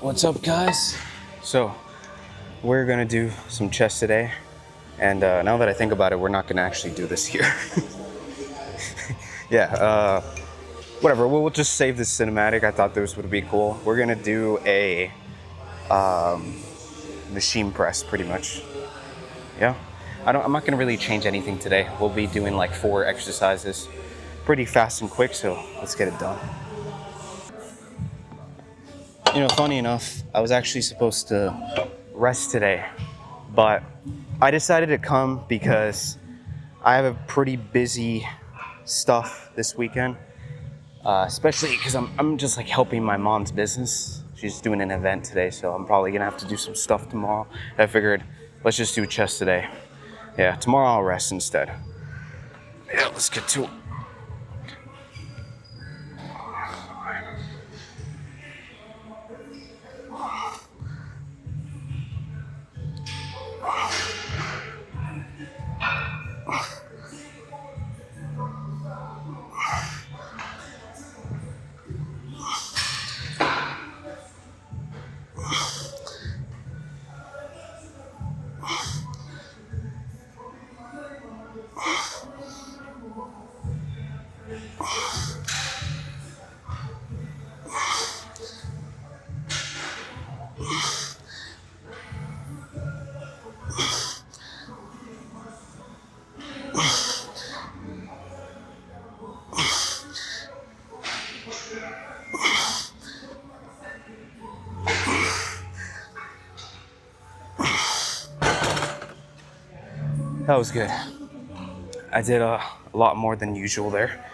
What's up, guys? So, we're gonna do some chess today, and now that I think about it, we're not gonna actually do this here. Yeah, whatever. We'll just save this cinematic. I thought this would be cool. We're gonna do a machine press, pretty much. Yeah. I'm not gonna really change anything today. We'll be doing like 4 exercises, pretty fast and quick. So let's get it done. You know, funny enough, I was actually supposed to rest today, but I decided to come because I have a pretty busy stuff this weekend, especially because I'm just like helping my mom's business. She's doing an event today, so I'm probably gonna have to do some stuff tomorrow. I figured, let's just do chess today. Yeah, tomorrow I'll rest instead. Yeah, let's get to it. That was good. I did a lot more than usual there.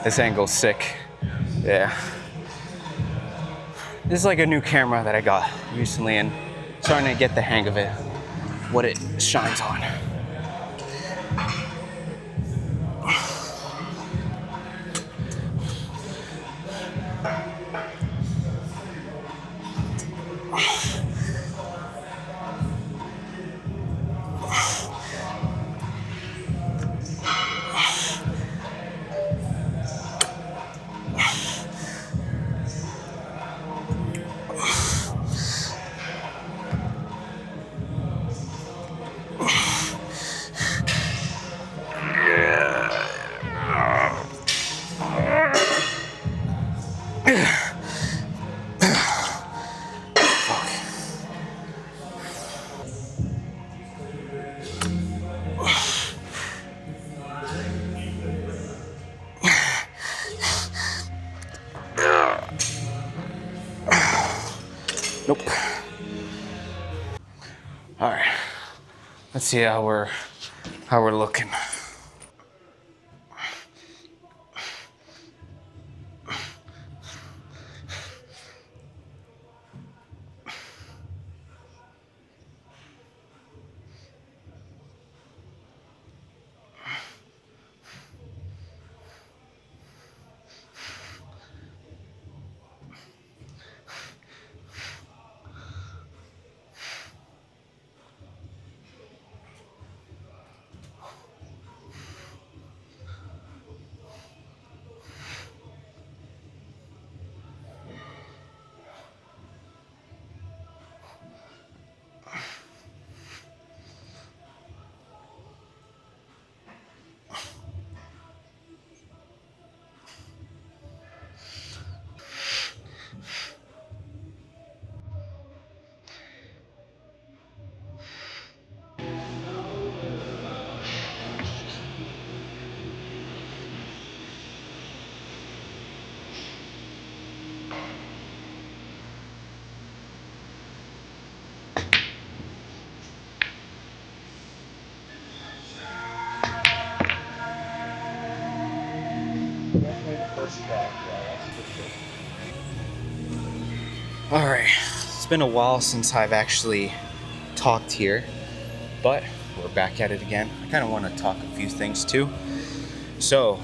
This angle's sick. Yeah. This is like a new camera that I got recently and starting to get the hang of it, what it shines on. Nope. All right. Let's see how we're looking. Yeah, that's for sure. All right, it's been a while since I've actually talked here, but we're back at it again. I kind of want to talk a few things too. So,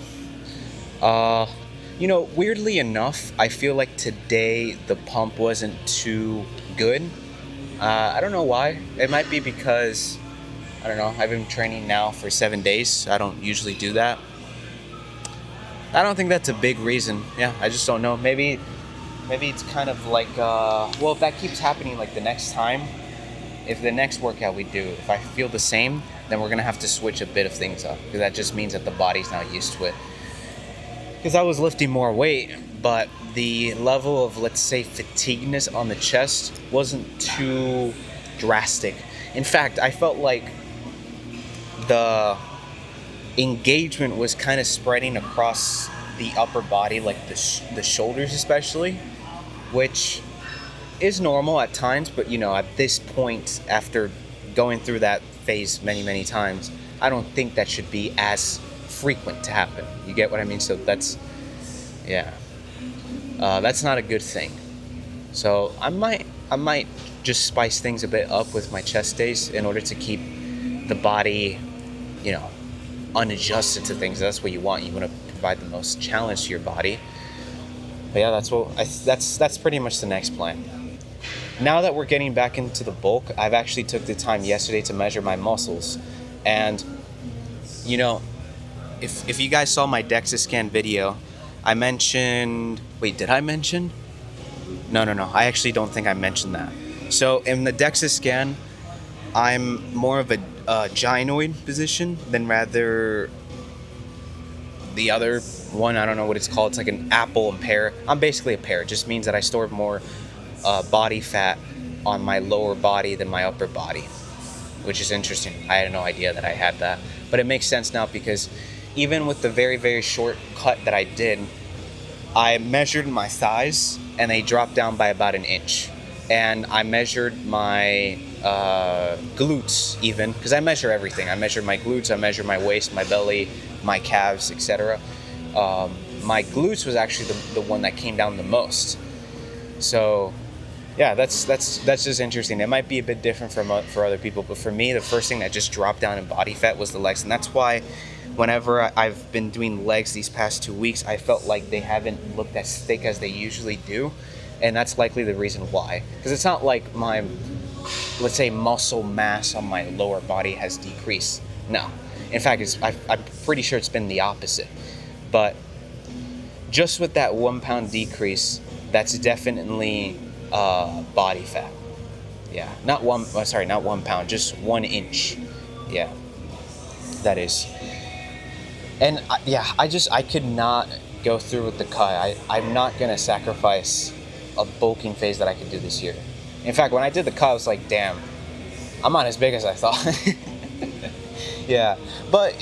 uh, weirdly enough, I feel like today the pump wasn't too good. I don't know why. It might be because I don't know. I've been training now for 7 days. I don't usually do that. I don't think that's a big reason. Yeah, I just don't know. Maybe it's kind of like well, if that keeps happening like the next time, if the next workout we do, if I feel the same, then we're gonna have to switch a bit of things up because that just means that the body's not used to it. Because I was lifting more weight, but the level of, let's say, fatigueness on the chest wasn't too drastic. In fact, I felt like the engagement was kind of spreading across the upper body, like the shoulders especially, which is normal at times, but at this point, after going through that phase many, many times, I don't think that should be as frequent to happen. You get what I mean? So yeah, that's not a good thing. So I might just spice things a bit up with my chest days in order to keep the body, you know, unadjusted to things. That's what you want. You want to provide the most challenge to your body. But yeah, that's pretty much the next plan. Now that we're getting back into the bulk, I've actually took the time yesterday to measure my muscles, and you know, if you guys saw my DEXA scan video, I mentioned. Wait, did I mention? No, no, no. I actually don't think I mentioned that. So in the DEXA scan, I'm more of a gynoid position than rather the other one. I don't know what it's called. It's like an apple and pear. I'm basically a pear. It just means that I store more body fat on my lower body than my upper body, which is interesting. I had no idea that I had that. But it makes sense now because even with the very, very short cut that I did, I measured my thighs and they dropped down by about an inch. And I measured my glutes even, because I measure everything. I measure my glutes, I measure my waist, my belly, my calves, etc. My glutes was actually the one that came down the most. So yeah, that's just interesting. It might be a bit different for other people, but for me, the first thing that just dropped down in body fat was the legs, and that's why whenever I've been doing legs these past 2 weeks, I felt like they haven't looked as thick as they usually do, and that's likely the reason why. Because it's not like my, let's say, muscle mass on my lower body has decreased. No, in fact, I'm pretty sure it's been the opposite. But just with that 1 pound decrease, that's definitely body fat. Yeah, not 1 pound, just 1 inch. Yeah, that is. And I could not go through with the cut. I'm not gonna sacrifice a bulking phase that I could do this year. In fact, when I did the cut, I was like, damn, I'm not as big as I thought. Yeah, but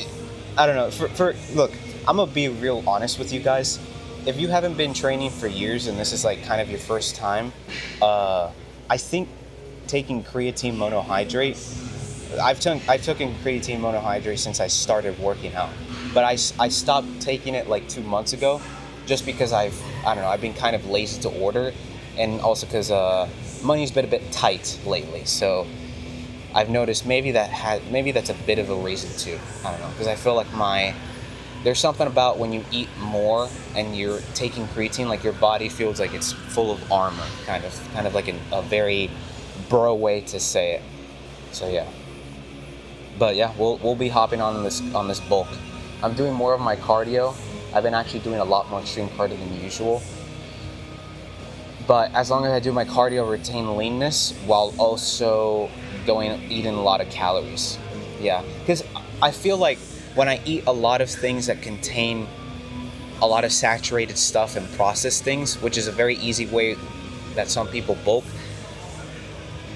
I don't know. For look, I'm gonna be real honest with you guys. If you haven't been training for years and this is like kind of your first time, I think taking creatine monohydrate. I've taken creatine monohydrate since I started working out, but I stopped taking it like 2 months ago, just because I don't know, I've been kind of lazy to order, and also because money's been a bit tight lately. So I've noticed maybe that's a bit of a reason too. I don't know, because I feel like there's something about when you eat more and you're taking creatine, like your body feels like it's full of armor, kind of like a very bro way to say it. So yeah. But yeah, we'll be hopping on this bulk. I'm doing more of my cardio. I've been actually doing a lot more extreme cardio than usual. But as long as I do my cardio, retain leanness while also eating a lot of calories. Yeah, because I feel like when I eat a lot of things that contain a lot of saturated stuff and processed things, which is a very easy way that some people bulk,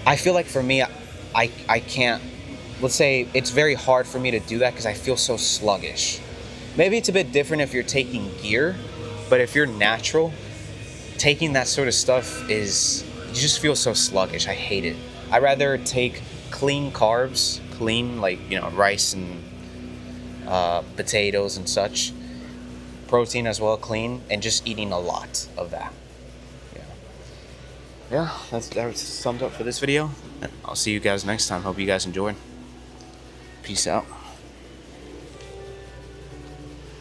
I feel like for me, I can't. Let's say it's very hard for me to do that because I feel so sluggish. Maybe it's a bit different if you're taking gear, but if you're natural, taking that sort of stuff you just feel so sluggish. I hate it. I'd rather take clean carbs, like rice and potatoes and such, protein as well, clean, and just eating a lot of that. Yeah, that's summed up for this video. And I'll see you guys next time. Hope you guys enjoyed. Peace out.